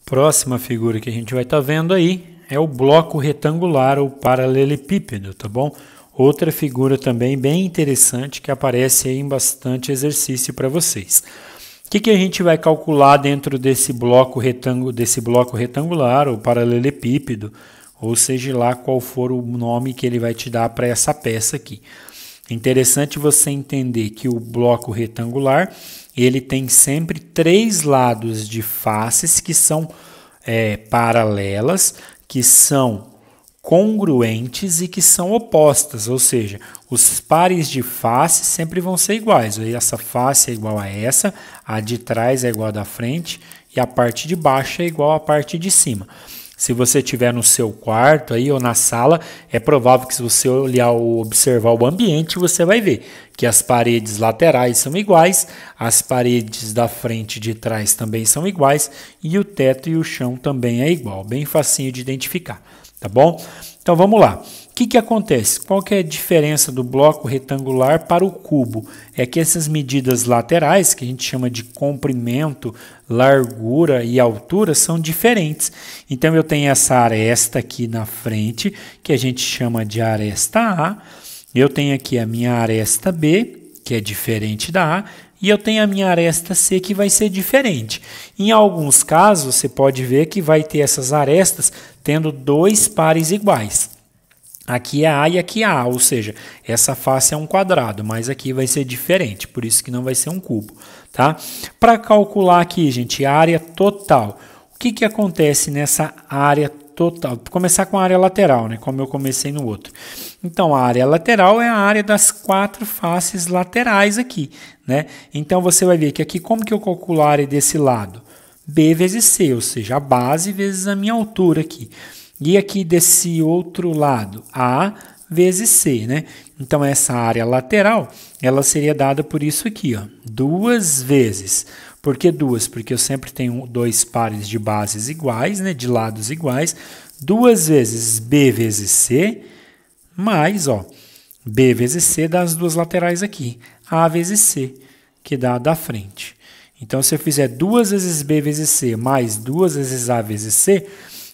Próxima figura que a gente vai estar vendo aí é o bloco retangular ou paralelepípedo, tá bom? Outra figura também bem interessante que aparece aí em bastante exercício para vocês. O que a gente vai calcular dentro desse bloco retangular ou paralelepípedo, ou seja lá qual for o nome que ele vai te dar para essa peça aqui. É interessante você entender que o bloco retangular ele tem sempre três lados de faces que são paralelas, que são congruentes e que são opostas, ou seja, os pares de faces sempre vão ser iguais. Essa face é igual a essa, a de trás é igual a da frente e a parte de baixo é igual à parte de cima. Se você estiver no seu quarto aí ou na sala, é provável que se você olhar ou observar o ambiente, você vai ver que as paredes laterais são iguais, as paredes da frente e de trás também são iguais e o teto e o chão também é igual, bem facinho de identificar, tá bom? Então vamos lá. O que acontece? Qual que é a diferença do bloco retangular para o cubo? É que essas medidas laterais, que a gente chama de comprimento, largura e altura, são diferentes. Então eu tenho essa aresta aqui na frente, que a gente chama de aresta A. Eu tenho aqui a minha aresta B, que é diferente da A. E eu tenho a minha aresta C, que vai ser diferente. Em alguns casos, você pode ver que vai ter essas arestas tendo dois pares iguais. Aqui é A e aqui é A, ou seja, essa face é um quadrado, mas aqui vai ser diferente, por isso que não vai ser um cubo, tá? Para calcular aqui, gente, a área total. O que acontece nessa área total? Vou começar com a área lateral, né? Como eu comecei no outro. Então, a área lateral é a área das quatro faces laterais aqui, né? Então, você vai ver que aqui, como que eu calculo a área desse lado? B vezes C, ou seja, a base vezes a minha altura aqui. E aqui desse outro lado, A vezes C, né? Então, essa área lateral, ela seria dada por isso aqui, ó, 2 vezes. Por que 2? Porque eu sempre tenho dois pares de bases iguais, né? De lados iguais. 2 vezes B vezes C, mais, ó, B vezes C dá as duas laterais aqui. A vezes C, que dá a da frente. Então, se eu fizer 2 vezes B vezes C mais 2 vezes A vezes C,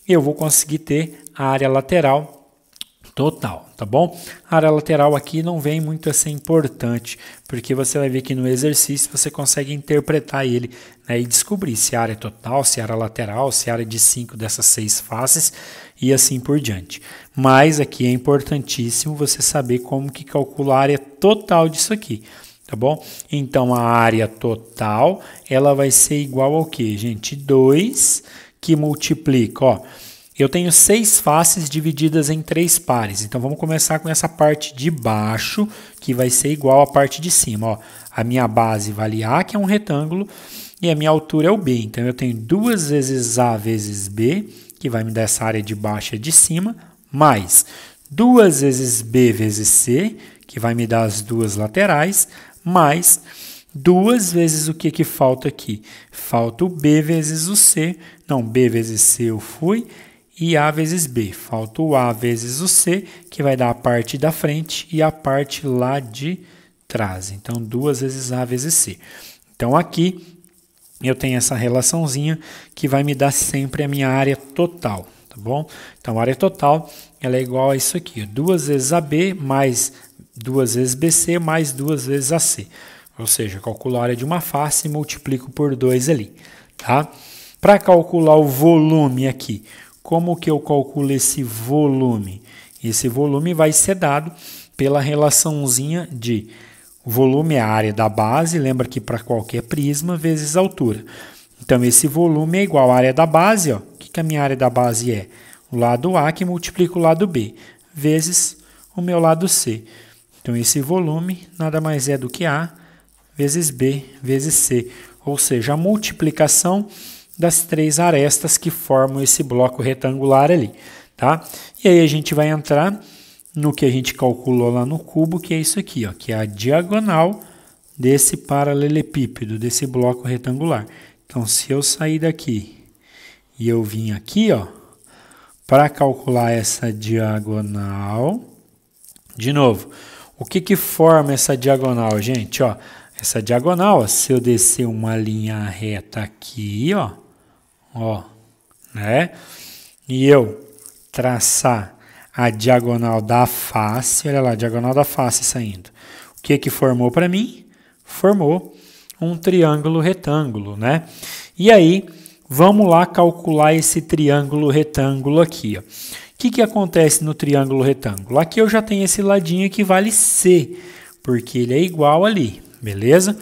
eu vou conseguir ter a área lateral total, tá bom? A área lateral aqui não vem muito a ser importante, porque você vai ver que no exercício você consegue interpretar ele, né, e descobrir se a área é total, se a área lateral, se a área de 5 dessas 6 faces e assim por diante. Mas aqui é importantíssimo você saber como que calcula a área total disso aqui. Tá bom? Então, a área total, ela vai ser igual ao quê, gente? 2 que multiplica, ó. Eu tenho 6 faces divididas em 3 pares. Então, vamos começar com essa parte de baixo, que vai ser igual à parte de cima, ó. A minha base vale A, que é um retângulo, e a minha altura é o B. Então, eu tenho 2 vezes A vezes B, que vai me dar essa área de baixo e de cima, mais 2 vezes B vezes C, que vai me dar as duas laterais, mais 2 vezes o que falta aqui? Falta o B vezes o C. Não, B vezes C eu fui. E A vezes B. Falta o A vezes o C, que vai dar a parte da frente e a parte lá de trás. Então, 2 vezes A vezes C. Então, aqui eu tenho essa relaçãozinha que vai me dar sempre a minha área total. Tá bom? Então, a área total ela é igual a isso aqui. 2 vezes AB mais 2 vezes BC mais 2 vezes AC. Ou seja, calculo a área de uma face e multiplico por 2 ali. Tá? Para calcular o volume aqui, como que eu calculo esse volume? Esse volume vai ser dado pela relaçãozinha de volume é a área da base, lembra que para qualquer prisma, vezes a altura. Então, esse volume é igual à área da base, ó. O que a minha área da base é? O lado A que multiplica o lado B, vezes o meu lado C. Então, esse volume nada mais é do que A vezes B vezes C, ou seja, a multiplicação das 3 arestas que formam esse bloco retangular ali, tá? E aí a gente vai entrar no que a gente calculou lá no cubo, que é isso aqui, ó, que é a diagonal desse paralelepípedo, desse bloco retangular. Então, se eu sair daqui e eu vim aqui, ó, para calcular essa diagonal, de novo, o que forma essa diagonal, gente? Ó, essa diagonal, ó, se eu descer uma linha reta aqui, ó, né? E eu traçar a diagonal da face, olha lá, a diagonal da face saindo. O que que formou para mim? Formou um triângulo retângulo, né? E aí, vamos lá calcular esse triângulo retângulo aqui, ó. O que que acontece no triângulo retângulo? Aqui eu já tenho esse ladinho que vale C, porque ele é igual ali, beleza?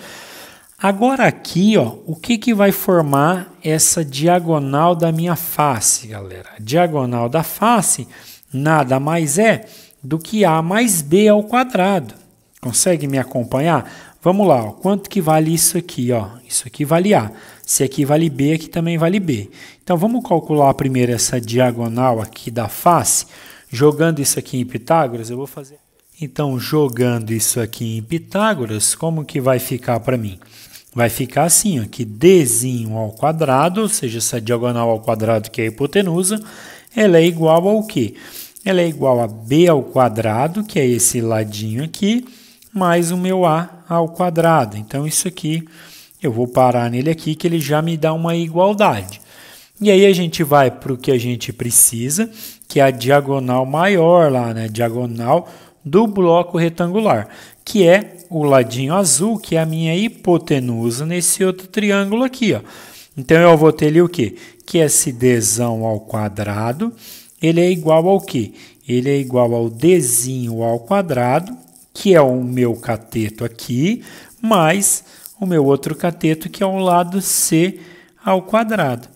Agora aqui, ó, o que que vai formar essa diagonal da minha face, galera? A diagonal da face nada mais é do que A mais B ao quadrado. Consegue me acompanhar? Vamos lá, ó. Quanto que vale isso aqui, ó? Isso aqui vale A. Se aqui vale B, aqui também vale B. Então, vamos calcular primeiro essa diagonal aqui da face. Jogando isso aqui em Pitágoras, eu vou fazer... Então, jogando isso aqui em Pitágoras, como que vai ficar para mim? Vai ficar assim, ó, que Dzinho ao quadrado, ou seja, essa diagonal ao quadrado que é a hipotenusa, ela é igual ao quê? Ela é igual a B ao quadrado, que é esse ladinho aqui, mais o meu A ao quadrado. Então, isso aqui, eu vou parar nele aqui, que ele já me dá uma igualdade. E aí, a gente vai para o que a gente precisa, que é a diagonal maior lá, né? Diagonal do bloco retangular, que é o ladinho azul, que é a minha hipotenusa nesse outro triângulo aqui, ó. Então, eu vou ter ali o quê? Que esse Dzão ao quadrado, ele é igual ao quê? Ele é igual ao Dzinho ao quadrado, que é o meu cateto aqui, mais o meu outro cateto, que é o lado C ao quadrado.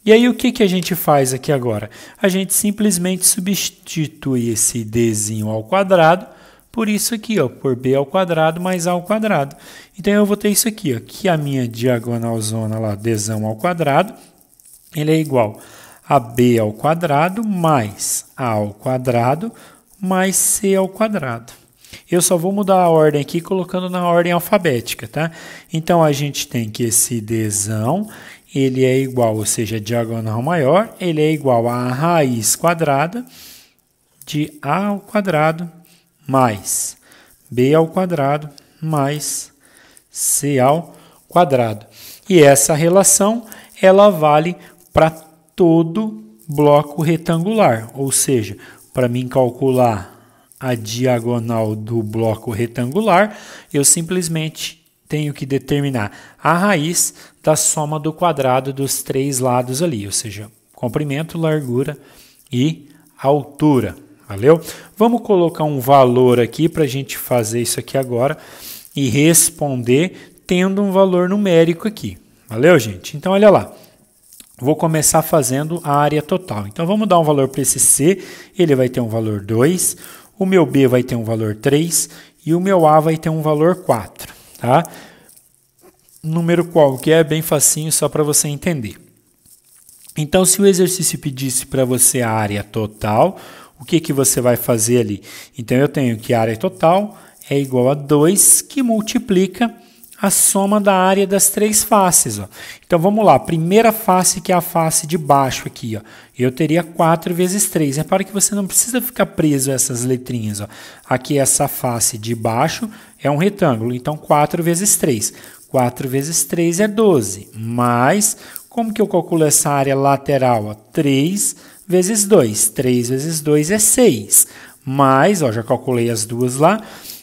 E aí, o que que a gente faz aqui agora? A gente simplesmente substitui esse Dzinho ao quadrado por isso aqui, ó, por B ao quadrado mais A ao quadrado. Então, eu vou ter isso aqui, ó, que a minha diagonalzona lá, Dzão ao quadrado, ele é igual a B ao quadrado mais A ao quadrado mais C ao quadrado. Eu só vou mudar a ordem aqui colocando na ordem alfabética, tá? Então, a gente tem que esse Dzão, ele é igual, ou seja, a diagonal maior, ele é igual a raiz quadrada de A ao quadrado mais B ao quadrado mais C ao quadrado. E essa relação, ela vale para todo bloco retangular, ou seja, para mim calcular a diagonal do bloco retangular, eu simplesmente tenho que determinar a raiz da soma do quadrado dos três lados ali, ou seja, comprimento, largura e altura. Valeu? Vamos colocar um valor aqui para a gente fazer isso aqui agora e responder tendo um valor numérico aqui. Valeu, gente? Então, olha lá. Vou começar fazendo a área total. Então, vamos dar um valor para esse C. Ele vai ter um valor 2. O meu B vai ter um valor 3. E o meu A vai ter um valor 4. Tá? Número qualquer, bem facinho, só para você entender. Então, se o exercício pedisse para você a área total, o que que você vai fazer ali? Então, eu tenho que a área total é igual a 2, que multiplica a soma da área das três faces. Ó. Então, vamos lá. Primeira face, que é a face de baixo aqui. Ó. Eu teria 4 vezes 3. Repara que você não precisa ficar preso a essas letrinhas. Ó. Aqui, essa face de baixo é um retângulo. Então, 4 vezes 3. 4 vezes 3 é 12. Mas, como que eu calculo essa área lateral? Ó? 3 vezes 2. 3 vezes 2 é 6. Mais, ó, já calculei as duas lá.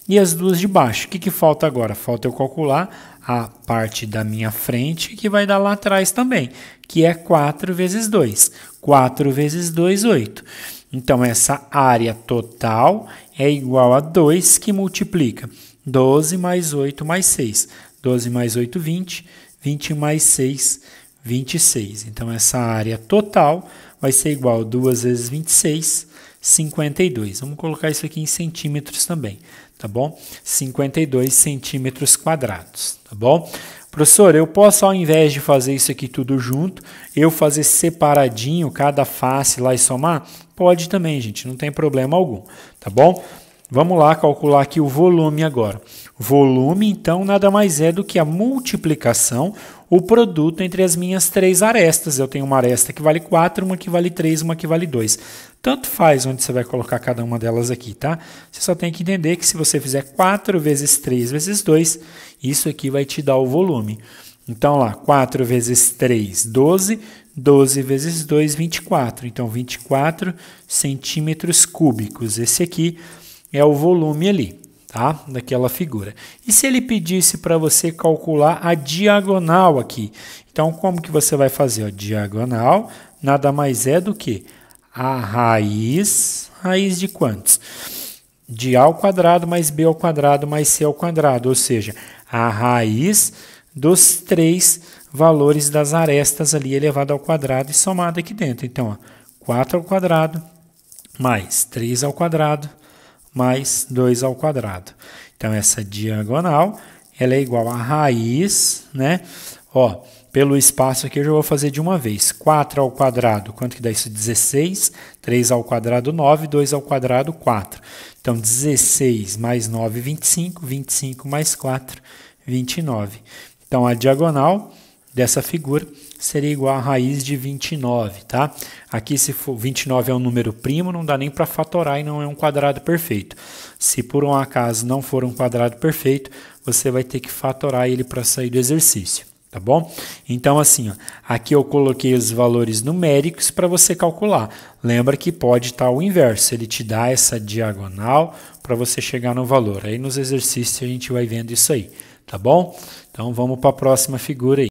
E as duas de baixo. O que que falta agora? Falta eu calcular a parte da minha frente, que vai dar lá atrás também, que é 4 vezes 2. 4 vezes 2, 8. Então, essa área total é igual a 2, que multiplica 12 mais 8 mais 6. 12 mais 8, 20. 20 mais 6, 26. Então, essa área total vai ser igual a 2 vezes 26, 52. Vamos colocar isso aqui em centímetros também, tá bom? 52 centímetros quadrados, tá bom? Professor, eu posso, ao invés de fazer isso aqui tudo junto, eu fazer separadinho cada face lá e somar? Pode também, gente, não tem problema algum, tá bom? Vamos lá calcular aqui o volume agora. Volume, então, nada mais é do que a multiplicação, o produto entre as minhas três arestas. Eu tenho uma aresta que vale 4, uma que vale 3, uma que vale 2. Tanto faz onde você vai colocar cada uma delas aqui, tá? Você só tem que entender que se você fizer 4 vezes 3 vezes 2, isso aqui vai te dar o volume. Então, lá, 4 vezes 3, 12. 12 vezes 2, 24. Então, 24 centímetros cúbicos. Esse aqui é o volume ali, tá? Daquela figura. E se ele pedisse para você calcular a diagonal aqui? Então, como que você vai fazer? Ó, diagonal nada mais é do que a raiz de quantos? De A ao quadrado mais B ao quadrado mais C ao quadrado, ou seja, a raiz dos 3 valores das arestas ali elevado ao quadrado e somado aqui dentro. Então, ó, 4 ao quadrado mais 3 ao quadrado mais 2 ao quadrado. Então, essa diagonal ela é igual a raiz, né? Ó, pelo espaço aqui eu já vou fazer de uma vez. 4 ao quadrado, quanto que dá isso? 16. 3 ao quadrado, 9. 2 ao quadrado, 4. Então, 16 mais 9, 25. 25 mais 4, 29. Então, a diagonal dessa figura seria igual a raiz de 29, tá? Aqui, se for 29 é um número primo, não dá nem para fatorar e não é um quadrado perfeito. Se por um acaso não for um quadrado perfeito, você vai ter que fatorar ele para sair do exercício, tá bom? Então, assim, ó, aqui eu coloquei os valores numéricos para você calcular. Lembra que pode estar o inverso, ele te dá essa diagonal para você chegar no valor. Aí nos exercícios a gente vai vendo isso aí, tá bom? Então, vamos para a próxima figura aí.